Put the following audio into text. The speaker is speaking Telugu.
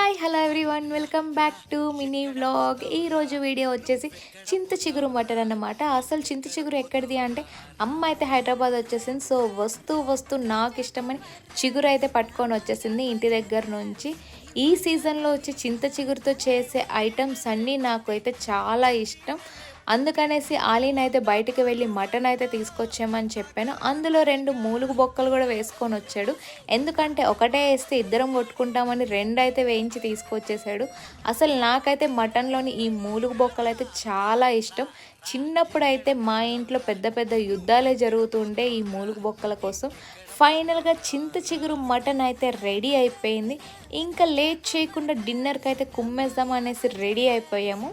Hi hello everyone welcome back to mini vlog. ఈరోజు వీడియో వచ్చేసి చింత చిగురు మటన్ అన్నమాట. అసలు చింత చిగురు ఎక్కడిది అంటే అమ్మ అయితే హైదరాబాద్ వచ్చేసింది. సో వస్తూ నాకు ఇష్టమని చిగురు అయితే పట్టుకొని వచ్చేసింది ఇంటి దగ్గర నుంచి. ఈ సీజన్లో వచ్చి చింత చిగురుతో చేసే ఐటమ్స్ అన్నీ నాకు అయితే చాలా ఇష్టం. అందుకనేసి ఆలీన్ అయితే బయటికి వెళ్ళి మటన్ అయితే తీసుకొచ్చామని చెప్పాను. అందులో 2 మూలుగు బొక్కలు కూడా వేసుకొని వచ్చాడు. ఎందుకంటే ఒకటే వేస్తే ఇద్దరం కొట్టుకుంటామని 2 అయితే వేయించి తీసుకొచ్చేసాడు. అసలు నాకైతే మటన్లోని ఈ మూలుగు బొక్కలు అయితే చాలా ఇష్టం. చిన్నప్పుడైతే మా ఇంట్లో పెద్ద పెద్ద యుద్ధాలే జరుగుతుండే ఈ మూలుగు బొక్కల కోసం. ఫైనల్గా చింత చిగురు మటన్ అయితే రెడీ అయిపోయింది. ఇంకా లేట్ చేయకుండా డిన్నర్కి అయితే కుమ్మేద్దాం అనేసి రెడీ అయిపోయాము.